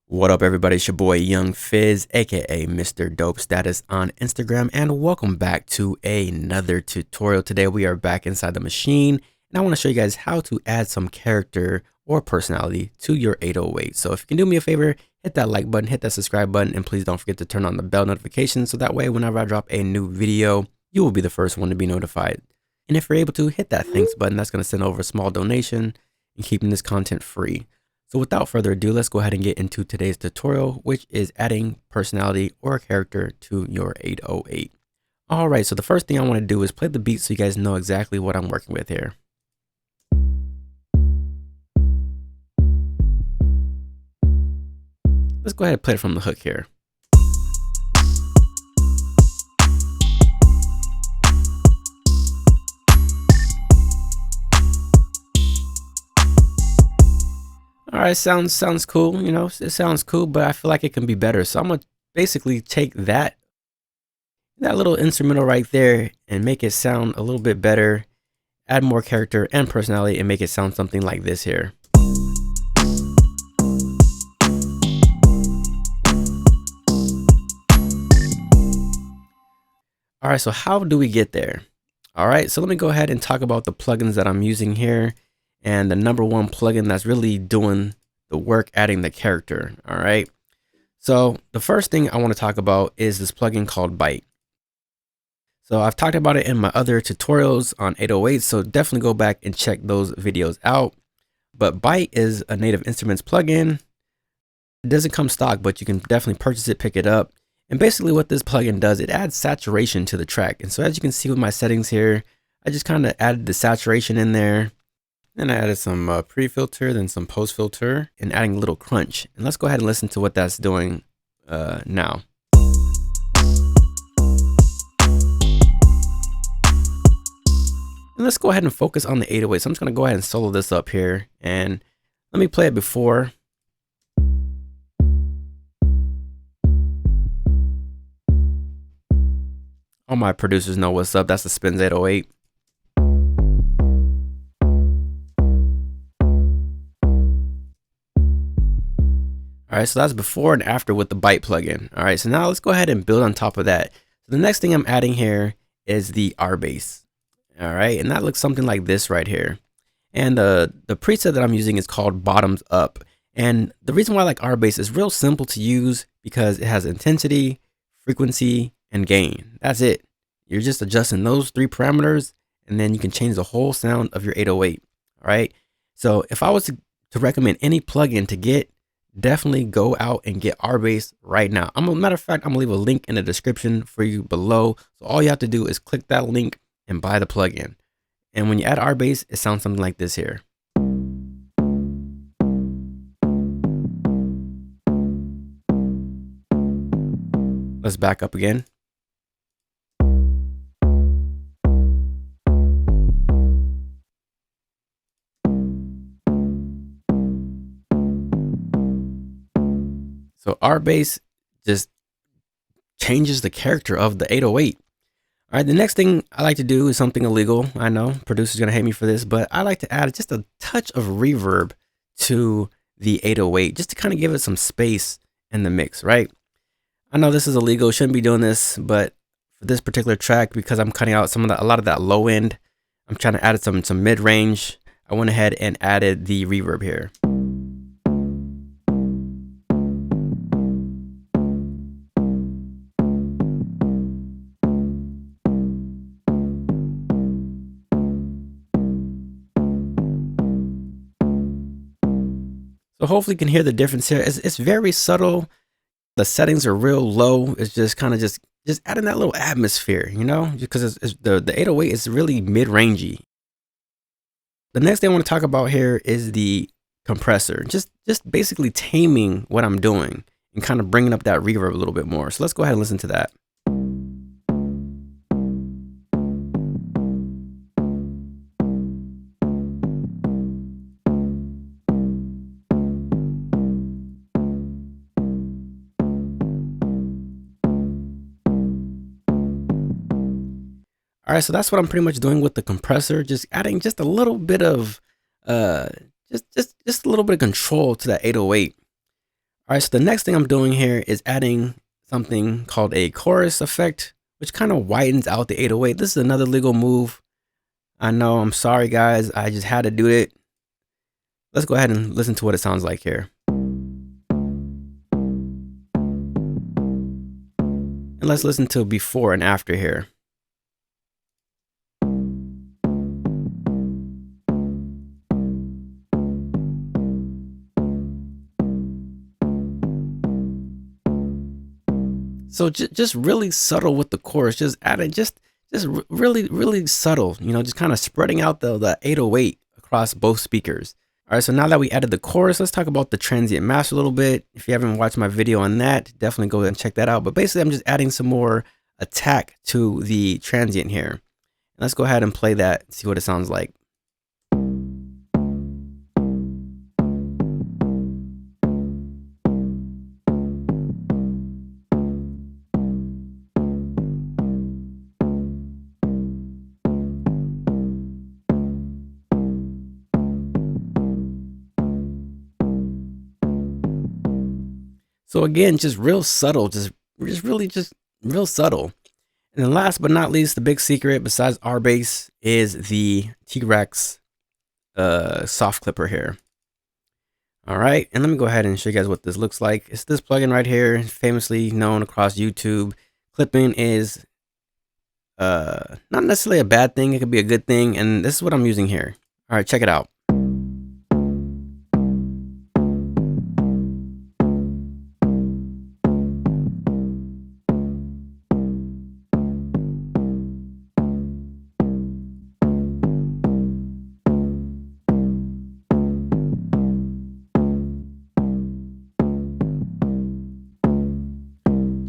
What up, everybody? It's your boy Young Fizz, aka Mr. Dope Status on Instagram, and welcome back to another tutorial. Today we are back inside the machine, and I want to show you guys how to add some character or personality to your 808. So if you can do me a favor, hit that like button, hit that subscribe button, and please don't forget to turn on the bell notification so that way whenever I drop a new video, you will be the first one to be notified. And if you're able to, hit that thanks button. That's going to send over a small donation and keeping this content free. So without further ado, let's go ahead and get into today's tutorial, which is adding personality or character to your 808. All right, so the first thing I want to do is play the beat so you guys know exactly what I'm working with here. Let's go ahead and play it from the hook here. All right, sounds cool. You know, it sounds cool, but I feel like it can be better. So I'm gonna basically take that little instrumental right there and make it sound a little bit better, add more character and personality, and make it sound something like this here. All right, so how do we get there? All right, so let me go ahead and talk about the plugins that I'm using here. And the number one plugin that's really doing the work, adding the character. All right. So the first thing I want to talk about is this plugin called Byte. So I've talked about it in my other tutorials on 808. So definitely go back and check those videos out. But Byte is a Native Instruments plugin. It doesn't come stock, but you can definitely purchase it, pick it up. And basically what this plugin does, it adds saturation to the track. And so as you can see with my settings here, I just kind of added the saturation in there. Then I added some pre-filter, then some post-filter, and adding a little crunch. And let's go ahead and listen to what that's doing now. And let's go ahead and focus on the 808. So I'm just going to go ahead and solo this up here. And let me play it before. All my producers know what's up. That's the Spins 808. All right, so that's before and after with the Byte plugin. All right, so now let's go ahead and build on top of that. So the next thing I'm adding here is the R bass. All right, and that looks something like this right here. And the preset that I'm using is called Bottoms Up. And the reason why I like R bass is real simple to use because it has intensity, frequency, and gain. That's it. You're just adjusting those three parameters, and then you can change the whole sound of your 808. All right, so if I was to recommend any plugin to get, definitely go out and get R bass right now. Matter of fact, I'm gonna leave a link in the description for you below. So all you have to do is click that link and buy the plugin. And when you add R bass, it sounds something like this here. Let's back up again. So R bass just changes the character of the 808. All right, the next thing I like to do is something illegal. I know producers gonna hate me for this, but I like to add just a touch of reverb to the 808 just to kind of give it some space in the mix, right? I know this is illegal, shouldn't be doing this, but for this particular track, because I'm cutting out a lot of that low end, I'm trying to add some mid range. I went ahead and added the reverb here. So hopefully you can hear the difference here. It's very subtle. The settings are real low. It's just kind of just adding that little atmosphere, you know, because the 808 is really mid-rangey. The next thing I want to talk about here is the compressor. Just basically taming what I'm doing and kind of bringing up that reverb a little bit more. So let's go ahead and listen to that. All right, so that's what I'm pretty much doing with the compressor, just adding just a little bit of just a little bit of control to that 808. All right, so the next thing I'm doing here is adding something called a chorus effect, which kind of widens out the 808. This is another legal move. I know, I'm sorry guys, I just had to do it. Let's go ahead and listen to what it sounds like here. And let's listen to before and after here. So just really subtle with the chorus, just adding just really subtle, you know, just kind of spreading out the 808 across both speakers. All right, so now that we added the chorus, let's talk about the transient match a little bit. If you haven't watched my video on that, definitely go ahead and check that out. But basically, I'm just adding some more attack to the transient here. Let's go ahead and play that and see what it sounds like. So again, just real subtle, just real subtle. And then last but not least, the big secret besides our bass is the T-Rex soft clipper here. All right, and let me go ahead and show you guys what this looks like. It's this plugin right here, famously known across YouTube. Clipping is not necessarily a bad thing, it could be a good thing, and this is what I'm using here. All right, check it out.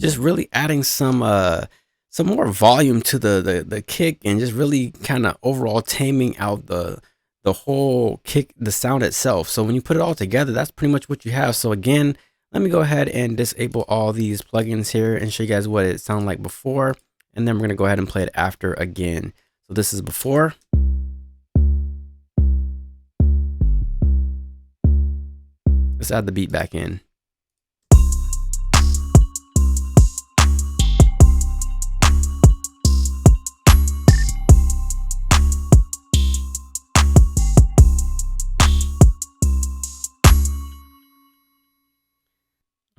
Just really adding some more volume to the kick, and just really kind of overall taming out the whole kick, the sound itself. So when you put it all together, that's pretty much what you have. So again, let me go ahead and disable all these plugins here and show you guys what it sounded like before, and then we're gonna go ahead and play it after again. So this is before. Let's add the beat back in.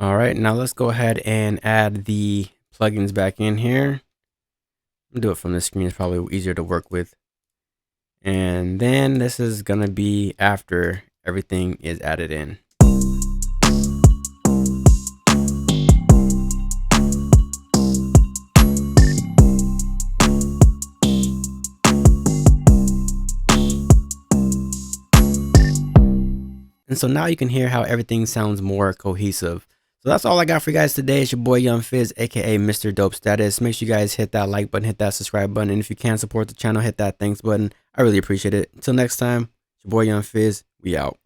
All right, now let's go ahead and add the plugins back in here. I'll do it from the screen, it's probably easier to work with. And then this is gonna be after everything is added in. And so now you can hear how everything sounds more cohesive. So that's all I got for you guys today. It's your boy Young Fizz, aka Mr. Dope Status. Make sure you guys hit that like button, hit that subscribe button, and if you can support the channel, hit that thanks button. I really appreciate it. Until next time, it's your boy Young Fizz. We out.